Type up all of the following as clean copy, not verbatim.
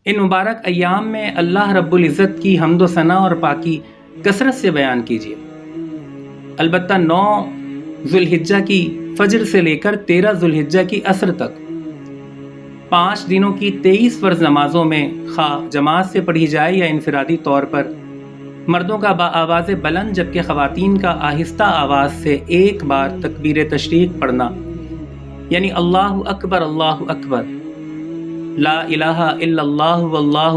ان مبارک ایام میں اللہ رب العزت کی حمد و ثنا اور پاکی کثرت سے بیان کیجیے۔ البتہ 9 ذوالحجہ کی فجر سے لے کر 13 ذوالحجہ کی عصر تک 5 دنوں کی 23 فرض نمازوں میں خواہ جماعت سے پڑھی جائے یا انفرادی طور پر، مردوں کا آواز بلند جبکہ خواتین کا آہستہ آواز سے ایک بار تکبیر تشریق پڑھنا، یعنی اللہ اکبر لا الہ الا اللہ واللہ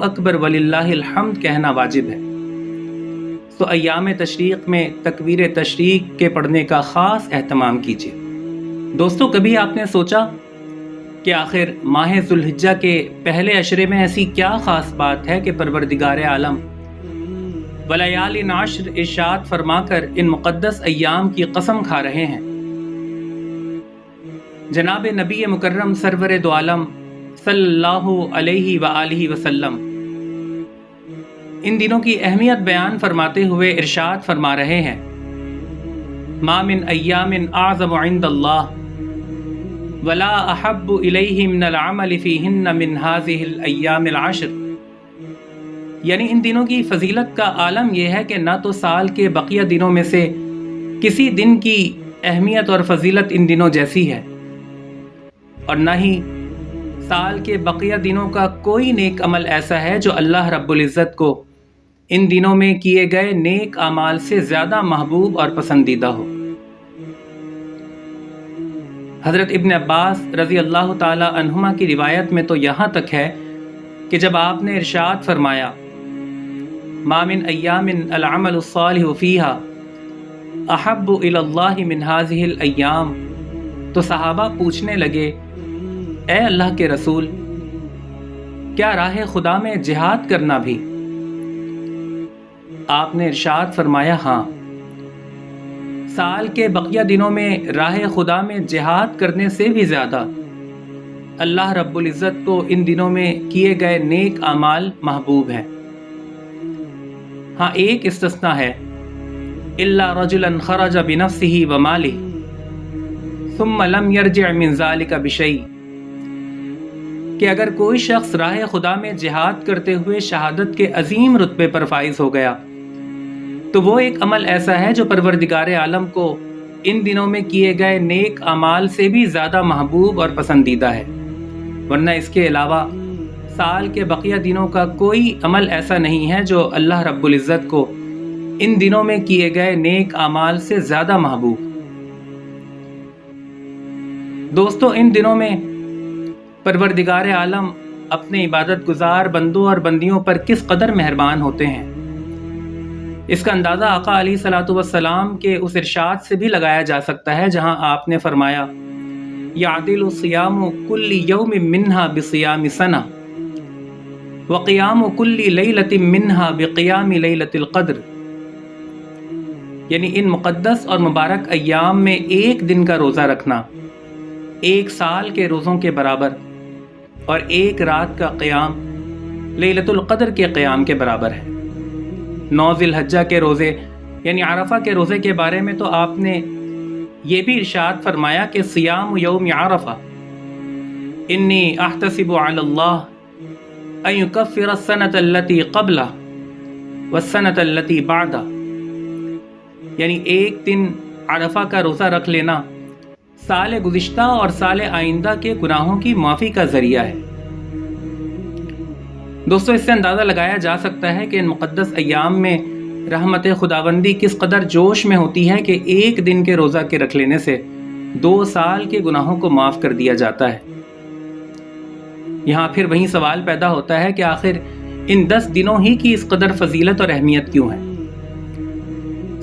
اکبر وللہ الحمد کہنا واجب ہے۔ تو ایام تشریق میں تکبیر تشریق کے پڑھنے کا خاص اہتمام کیجیے۔ دوستو، کبھی آپ نے سوچا کہ آخر ماہ ذوالحجہ کے پہلے عشرے میں ایسی کیا خاص بات ہے کہ پروردگار عالم ولیال عشر ارشاد فرما کر ان مقدس ایام کی قسم کھا رہے ہیں؟ جناب نبی مکرم سرور دو عالم صلی اللہ علیہ وآلہ وسلم ان دنوں کی اہمیت بیان فرماتے ہوئے ارشاد فرما رہے ہیں، ما من ایام اعظم عند اللہ ولا احب الیہ من العمل فیہن من هذه الایام العشر، یعنی ان دنوں کی فضیلت کا عالم یہ ہے کہ نہ تو سال کے بقیہ دنوں میں سے کسی دن کی اہمیت اور فضیلت ان دنوں جیسی ہے، اور نہ ہی سال کے بقیہ دنوں کا کوئی نیک عمل ایسا ہے جو اللہ رب العزت کو ان دنوں میں کیے گئے نیک اعمال سے زیادہ محبوب اور پسندیدہ ہو۔ حضرت ابن عباس رضی اللہ تعالی عنہما کی روایت میں تو یہاں تک ہے کہ جب آپ نے ارشاد فرمایا، ما من ایام العمل الصالح فیہا احب الی اللہ من هذه الایام، تو صحابہ پوچھنے لگے، اے اللہ کے رسول، کیا راہ خدا میں جہاد کرنا بھی؟ آپ نے ارشاد فرمایا، ہاں، سال کے بقیہ دنوں میں راہ خدا میں جہاد کرنے سے بھی زیادہ اللہ رب العزت کو ان دنوں میں کیے گئے نیک اعمال محبوب ہیں۔ ہاں، ایک استثناء ہے، الا رجلا خرج بنفسه وماله ثم لم يرجع من ذلك بشيء، کہ اگر کوئی شخص راہ خدا میں جہاد کرتے ہوئے شہادت کے عظیم رتبے پر فائز ہو گیا تو وہ ایک عمل ایسا ہے جو پروردگار عالم کو ان دنوں میں کیے گئے نیک اعمال سے بھی زیادہ محبوب اور پسندیدہ ہے، ورنہ اس کے علاوہ سال کے بقیہ دنوں کا کوئی عمل ایسا نہیں ہے جو اللہ رب العزت کو ان دنوں میں کیے گئے نیک اعمال سے زیادہ محبوب۔ دوستو، ان دنوں میں پروردگار عالم اپنے عبادت گزار بندوں اور بندیوں پر کس قدر مہربان ہوتے ہیں، اس کا اندازہ آقا علیہ الصلوۃ والسلام کے اس ارشاد سے بھی لگایا جا سکتا ہے جہاں آپ نے فرمایا، یعدل صیام کل یوم منہا بصیام سنہ وقیام کل لیلۃ منہا بقیام لیلۃ القدر، یعنی ان مقدس اور مبارک ایام میں ایک دن کا روزہ رکھنا 1 سال کے روزوں کے برابر اور 1 رات کا قیام لیلۃ القدر کے قیام کے برابر ہے۔ 9 ذی الحجہ کے روزے یعنی عرفہ کے روزے کے بارے میں تو آپ نے یہ بھی ارشاد فرمایا کہ صیام یوم عرفہ انی احتسب علی اللہ ان یکفر السنۃ التی قبلہ والسنۃ التی بعدہ، یعنی ایک دن عرفہ کا روزہ رکھ لینا سال گزشتہ اور سال آئندہ کے گناہوں کی معافی کا ذریعہ ہے۔ دوستو، اس سے اندازہ لگایا جا سکتا ہے کہ ان مقدس ایام میں رحمت خداوندی کس قدر جوش میں ہوتی ہے کہ ایک دن کے روزہ کے رکھ لینے سے 2 سال کے گناہوں کو معاف کر دیا جاتا ہے۔ یہاں پھر وہی سوال پیدا ہوتا ہے کہ آخر ان 10 دنوں ہی کی اس قدر فضیلت اور اہمیت کیوں ہے؟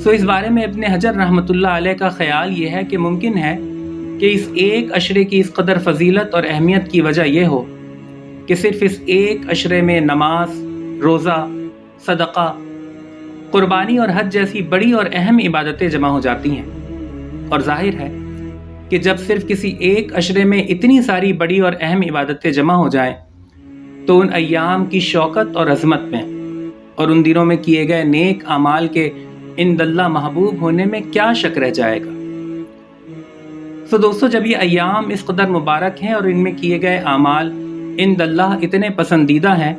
اس بارے میں ابن حجر رحمۃ اللہ علیہ کا خیال یہ ہے کہ ممکن ہے کہ اس ایک عشرے کی اس قدر فضیلت اور اہمیت کی وجہ یہ ہو کہ صرف اس ایک عشرے میں نماز، روزہ، صدقہ، قربانی اور حج جیسی بڑی اور اہم عبادتیں جمع ہو جاتی ہیں، اور ظاہر ہے کہ جب صرف کسی ایک عشرے میں اتنی ساری بڑی اور اہم عبادتیں جمع ہو جائیں تو ان ایام کی شوکت اور عظمت میں اور ان دنوں میں کیے گئے نیک اعمال کے عند اللہ محبوب ہونے میں کیا شک رہ جائے گا۔ دوستو، جب یہ ایام اس قدر مبارک ہیں اور ان میں کیے گئے اعمال عند اللہ اتنے پسندیدہ ہیں،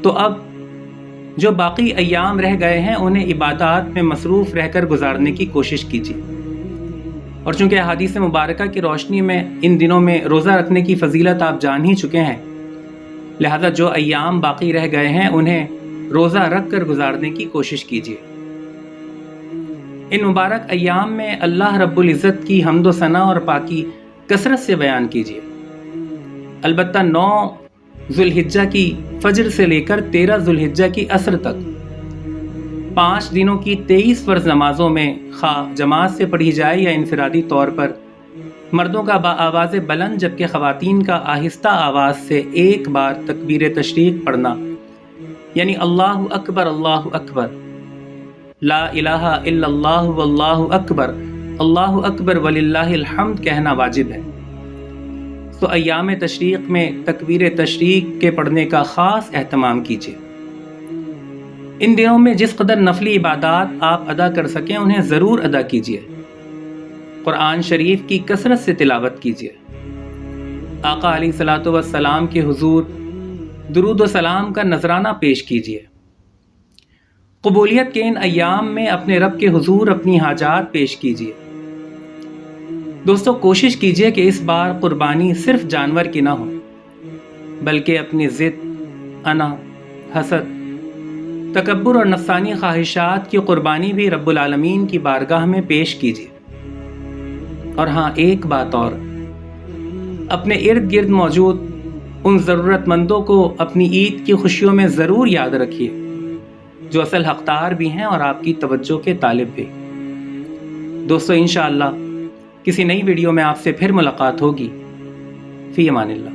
تو اب جو باقی ایام رہ گئے ہیں انہیں عبادات میں مصروف رہ کر گزارنے کی کوشش کیجیے۔ اور چونکہ احادیث مبارکہ کی روشنی میں ان دنوں میں روزہ رکھنے کی فضیلت آپ جان ہی چکے ہیں، لہذا جو ایام باقی رہ گئے ہیں انہیں روزہ رکھ کر گزارنے کی کوشش کیجیے۔ ان مبارک ایام میں اللہ رب العزت کی حمد و ثنا اور پاکی کثرت سے بیان کیجیے۔ البتہ 9 ذوالحجہ کی فجر سے لے کر 13 ذوالحجہ کی عصر تک 5 دنوں کی 23 فرض نمازوں میں خواہ جماعت سے پڑھی جائے یا انفرادی طور پر، مردوں کا آواز بلند جبکہ خواتین کا آہستہ آواز سے ایک بار تکبیر تشریق پڑھنا، یعنی اللہ اکبر لا الہ الا اللہ واللہ اکبر وللہ الحمد کہنا واجب ہے۔ تو ایام تشریق میں تکبیر تشریق کے پڑھنے کا خاص اہتمام کیجیے۔ ان دنوں میں جس قدر نفلی عبادات آپ ادا کر سکیں انہیں ضرور ادا کیجیے۔ قرآن شریف کی کثرت سے تلاوت کیجیے۔ آقا علیہ الصلوۃ والسلام کے حضور درود و سلام کا نذرانہ پیش کیجیے۔ قبولیت کے ان ایام میں اپنے رب کے حضور اپنی حاجات پیش کیجیے۔ دوستو، کوشش کیجیے کہ اس بار قربانی صرف جانور کی نہ ہو، بلکہ اپنی ضد، انا، حسد، تکبر اور نفسانی خواہشات کی قربانی بھی رب العالمین کی بارگاہ میں پیش کیجیے۔ اور ہاں، ایک بات اور، اپنے ارد گرد موجود ان ضرورت مندوں کو اپنی عید کی خوشیوں میں ضرور یاد رکھیے جو اصل حقدار بھی ہیں اور آپ کی توجہ کے طالب بھی۔ دوستو، انشاءاللہ کسی نئی ویڈیو میں آپ سے پھر ملاقات ہوگی۔ فی امان اللہ۔